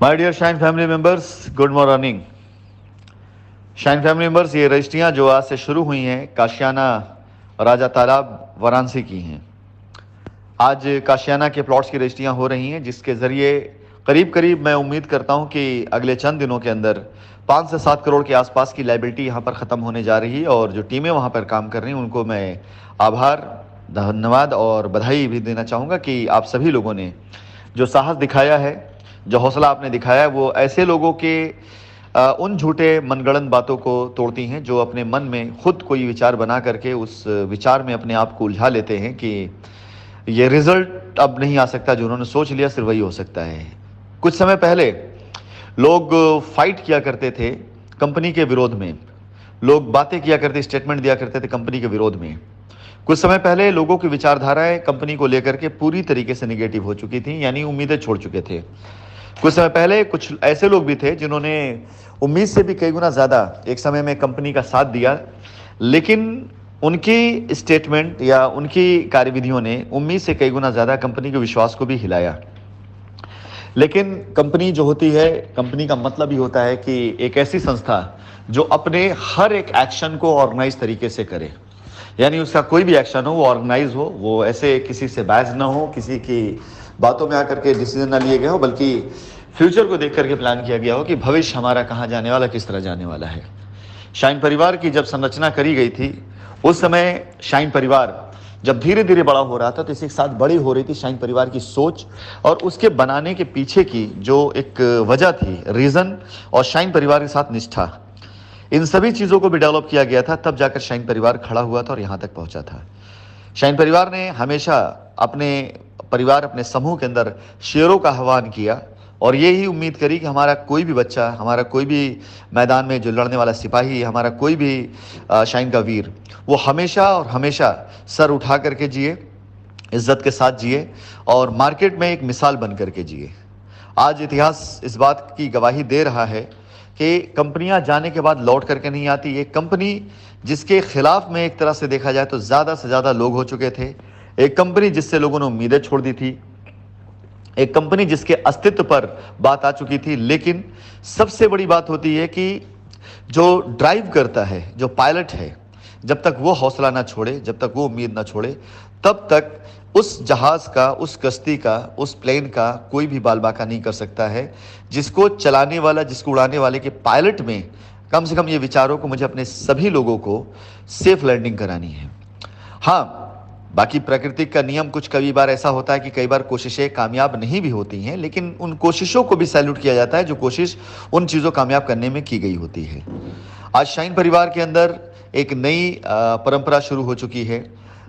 My dear Shine family members, good morning. Shine family members, ये रजिस्ट्रियाँ जो आज से शुरू हुई हैं काशियाना राजा तालाब वाराणसी की हैं। आज काशियाना के प्लॉट्स की रजिस्ट्रियाँ हो रही हैं, जिसके ज़रिए करीब करीब मैं उम्मीद करता हूं कि अगले चंद दिनों के अंदर 5 से 7 करोड़ के आसपास की लाइबिलिटी यहाँ पर ख़त्म होने जा रही है। और जो टीमें वहाँ पर काम कर रही हैं उनको मैं आभार, धन्यवाद और बधाई भी देना चाहूँगा कि आप सभी लोगों ने जो साहस दिखाया है, जो हौसला आपने दिखाया है, वो ऐसे लोगों के उन झूठे मनगढ़ंत बातों को तोड़ती हैं जो अपने मन में खुद कोई विचार बना करके उस विचार में अपने आप को उलझा लेते हैं कि ये रिजल्ट अब नहीं आ सकता, जो उन्होंने सोच लिया सिर्फ वही हो सकता है। कुछ समय पहले लोग फाइट किया करते थे कंपनी के विरोध में, लोग बातें किया करते, स्टेटमेंट दिया करते थे कंपनी के विरोध में। कुछ समय पहले लोगों की विचारधाराएं कंपनी को लेकर के पूरी तरीके से निगेटिव हो चुकी थी, यानी उम्मीदें छोड़ चुके थे। कुछ समय पहले कुछ ऐसे लोग भी थे जिन्होंने उम्मीद से भी कई गुना ज़्यादा एक समय में कंपनी का साथ दिया, लेकिन उनकी स्टेटमेंट या उनकी कार्यविधियों ने उम्मीद से कई गुना ज़्यादा कंपनी के विश्वास को भी हिलाया। लेकिन कंपनी जो होती है, कंपनी का मतलब ही होता है कि एक ऐसी संस्था जो अपने हर एक एक्शन को ऑर्गेनाइज तरीके से करे, यानी उसका कोई भी एक्शन हो वो ऑर्गेनाइज हो, वो ऐसे किसी से बहस ना हो, किसी की बातों में आकर के डिसीजन ना लिए गए हो, बल्कि फ्यूचर को देख करके प्लान किया गया हो कि भविष्य हमारा कहाँ जाने वाला, किस तरह जाने वाला है। शाइन परिवार की जब संरचना करी गई थी उस समय शाइन परिवार जब धीरे धीरे बड़ा हो रहा था तो इसी के साथ बड़ी हो रही थी शाइन परिवार की सोच और उसके बनाने के पीछे की जो एक वजह थी, रीज़न, और शाइन परिवार के साथ निष्ठा, इन सभी चीज़ों को भी डेवलप किया गया था। तब जाकर शाइन परिवार खड़ा हुआ था और यहाँ तक पहुँचा था। शाइन परिवार ने हमेशा अपने परिवार, अपने समूह के अंदर शेरों का आह्वान किया और ये ही उम्मीद करी कि हमारा कोई भी बच्चा, हमारा कोई भी मैदान में जो लड़ने वाला सिपाही, हमारा कोई भी शाइन का वीर, वो हमेशा और हमेशा सर उठा करके जिए, इज्जत के साथ जिए और मार्केट में एक मिसाल बन करके जिए। आज इतिहास इस बात की गवाही दे रहा है कि कंपनियां जाने के बाद लौट करके नहीं आती। एक कंपनी जिसके खिलाफ में एक तरह से देखा जाए तो ज़्यादा से ज़्यादा लोग हो चुके थे, एक कंपनी जिससे लोगों ने उम्मीदें छोड़ दी थी, एक कंपनी जिसके अस्तित्व पर बात आ चुकी थी। लेकिन सबसे बड़ी बात होती है कि जो ड्राइव करता है, जो पायलट है, जब तक वो हौसला ना छोड़े, जब तक वो उम्मीद ना छोड़े, तब तक उस जहाज़ का, उस कश्ती का, उस प्लेन का कोई भी बाल बाका नहीं कर सकता है। जिसको चलाने वाला, जिसको उड़ाने वाले के पायलट में कम से कम ये विचारों को मुझे अपने सभी लोगों को सेफ लैंडिंग करानी है। हाँ, बाकी प्राकृतिक का नियम कुछ कई बार ऐसा होता है कि कई बार कोशिशें कामयाब नहीं भी होती हैं, लेकिन उन कोशिशों को भी सैल्यूट किया जाता है जो कोशिश उन चीज़ों कामयाब करने में की गई होती है। आज शाइन परिवार के अंदर एक नई परंपरा शुरू हो चुकी है,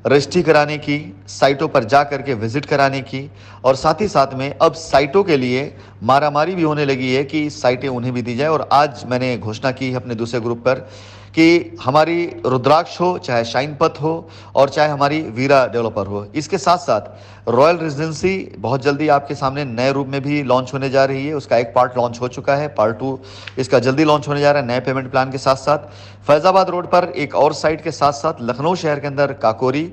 रजिस्ट्री कराने की, साइटों पर जा करके विजिट कराने की, और साथ ही साथ में अब साइटों के लिए मारामारी भी होने लगी है कि साइटें उन्हें भी दी जाए। और आज मैंने घोषणा की है अपने दूसरे ग्रुप पर कि हमारी रुद्राक्ष हो, चाहे शाइन पथ हो और चाहे हमारी वीरा डेवलपर हो, इसके साथ साथ रॉयल रेजिडेंसी बहुत जल्दी आपके सामने नए रूप में भी लॉन्च होने जा रही है। उसका एक पार्ट लॉन्च हो चुका है, पार्ट 2 इसका जल्दी लॉन्च होने जा रहा है नए पेमेंट प्लान के साथ साथ। फैज़ाबाद रोड पर एक और साइट के साथ साथ लखनऊ शहर के अंदर काकोरी,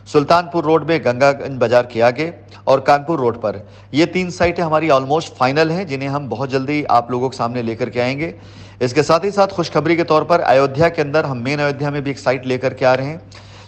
सुल्तानपुर रोड में गंगागंज बाजार के आगे और कानपुर रोड पर, ये 3 साइटें हमारी ऑलमोस्ट फाइनल हैं, जिन्हें हम बहुत जल्दी आप लोगों के सामने लेकर के आएंगे। इसके साथ ही साथ खुशखबरी के तौर पर अयोध्या के अंदर हम मेन अयोध्या में भी एक साइट लेकर के आ रहे हैं,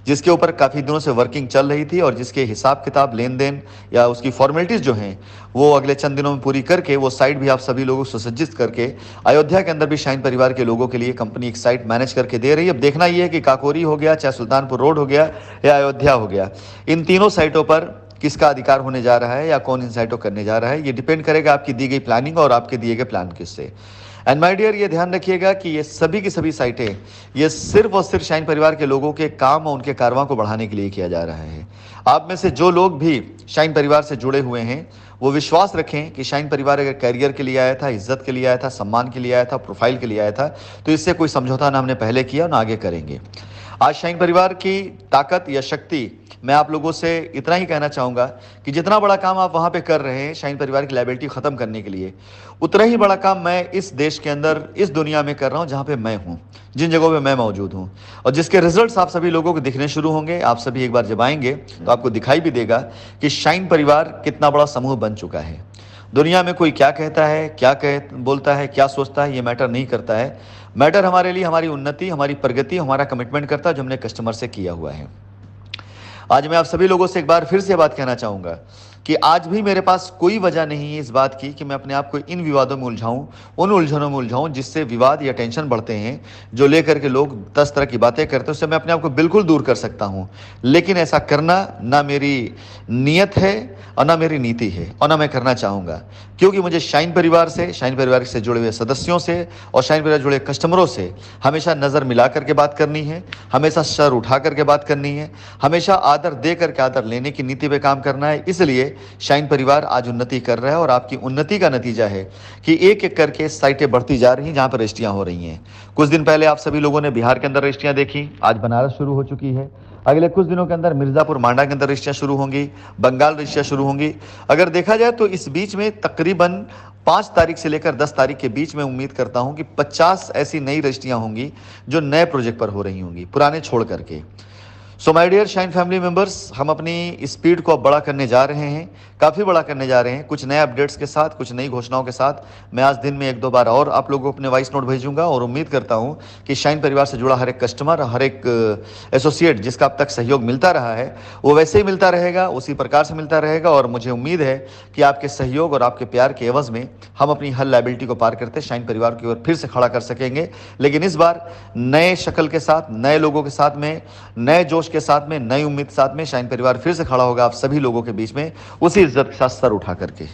जिसके ऊपर काफ़ी दिनों से वर्किंग चल रही थी और जिसके हिसाब किताब, लेन देन या उसकी फॉर्मेलिटीज़ जो हैं वो अगले चंद दिनों में पूरी करके वो साइट भी आप सभी लोगों को सुसज्जित करके अयोध्या के अंदर भी शाइन परिवार के लोगों के लिए कंपनी एक साइट मैनेज करके दे रही है। अब देखना ये है कि काकोरी हो गया, चाहे सुल्तानपुर रोड हो गया या अयोध्या हो गया, इन तीनों साइटों पर किसका अधिकार होने जा रहा है या कौन इन साइटों करने जा रहा है, ये डिपेंड करेगा आपकी दी गई प्लानिंग और आपके दिए गए प्लान किससे। एंड माय डियर, ये ध्यान रखिएगा कि ये सभी की सभी साइटें ये सिर्फ और सिर्फ शाइन परिवार के लोगों के काम और उनके कारवां को बढ़ाने के लिए किया जा रहा है। आप में से जो लोग भी शाइन परिवार से जुड़े हुए हैं वो विश्वास रखें कि शाइन परिवार अगर कैरियर के लिए आया था, इज्जत के लिए आया था, सम्मान के लिए आया था, प्रोफाइल के लिए आया था, तो इससे कोई समझौता ना हमने पहले किया ना आगे करेंगे। आज शाइन परिवार की ताकत या शक्ति, मैं आप लोगों से इतना ही कहना चाहूँगा कि जितना बड़ा काम आप वहाँ पे कर रहे हैं शाइन परिवार की लायबिलिटी ख़त्म करने के लिए, उतना ही बड़ा काम मैं इस देश के अंदर, इस दुनिया में कर रहा हूँ जहाँ पे मैं हूँ, जिन जगहों पे मैं मौजूद हूँ, और जिसके रिजल्ट्स आप सभी लोगों को दिखने शुरू होंगे। आप सभी एक बार जब आएंगे तो आपको दिखाई भी देगा कि शाइन परिवार कितना बड़ा समूह बन चुका है। दुनिया में कोई क्या कहता है, बोलता है, क्या सोचता है, ये मैटर नहीं करता है। मैटर हमारे लिए हमारी उन्नति, हमारी प्रगति, हमारा कमिटमेंट करता है जो हमने कस्टमर से किया हुआ है। आज मैं आप सभी लोगों से एक बार फिर से बात कहना चाहूँगा कि आज भी मेरे पास कोई वजह नहीं है इस बात की कि मैं अपने आप को इन विवादों में उलझाऊं, उन उलझनों में उलझाऊं जिससे विवाद या टेंशन बढ़ते हैं, जो लेकर के लोग 10 तरह की बातें करते हैं, उससे मैं अपने आप को बिल्कुल दूर कर सकता हूं। लेकिन ऐसा करना ना मेरी नीयत है और ना मेरी नीति है और ना मैं करना चाहूँगा, क्योंकि मुझे शाइन परिवार से, शाइन परिवार से जुड़े हुए सदस्यों से और शाइन परिवार जुड़े कस्टमरों से हमेशा नज़र मिला करके बात करनी है, हमेशा सर उठा करके बात करनी है, हमेशा आदर दे करके आदर लेने की नीति पे काम करना है। इसलिए शाइन परिवार आज उन्नति कर रहा है और आपकी उन्नति का नतीजा है कि एक एक करके साइटें बढ़ती जा रही हैं जहां पर रजिस्ट्रियां हो रही हैं। कुछ दिन पहले आप सभी लोगों ने बिहार के अंदर रजिस्ट्रियां देखी, आज बनारस शुरू हो चुकी है। अगले कुछ दिनों के अंदर मिर्जापुर मांडा के अंदर रजिस्ट्रियां शुरू होंगी, बंगाल रजिस्ट्रियां शुरू होंगी। अगर देखा जाए तो इस बीच में तकरीबन 5 तारीख से लेकर 10 तारीख के बीच में उम्मीद करता हूं कि 50 ऐसी नई रजिस्ट्रियां होंगी जो नए प्रोजेक्ट पर हो रही होंगी, पुराने छोड़ करके। So my dear Shine family members, हम अपनी स्पीड को अब बड़ा करने जा रहे हैं, काफ़ी बड़ा करने जा रहे हैं। कुछ नए अपडेट्स के साथ, कुछ नई घोषणाओं के साथ मैं आज दिन में 1-2 बार और आप लोगों को अपने वॉइस नोट भेजूंगा और उम्मीद करता हूं कि शाइन परिवार से जुड़ा हर एक कस्टमर, हर एक एसोसिएट जिसका अब तक सहयोग मिलता रहा है वो वैसे ही मिलता रहेगा, उसी प्रकार से मिलता रहेगा। और मुझे उम्मीद है कि आपके सहयोग और आपके प्यार के एवज में हम अपनी हर लायबिलिटी को पार करते शाइन परिवार की ओर फिर से खड़ा कर सकेंगे, लेकिन इस बार नए शक्ल के साथ, नए लोगों के साथ में, नए जोश के साथ में, नई उम्मीद के साथ में शाइन परिवार फिर से खड़ा होगा आप सभी लोगों के बीच में, उसी इज्जत के साथ सर उठा करके।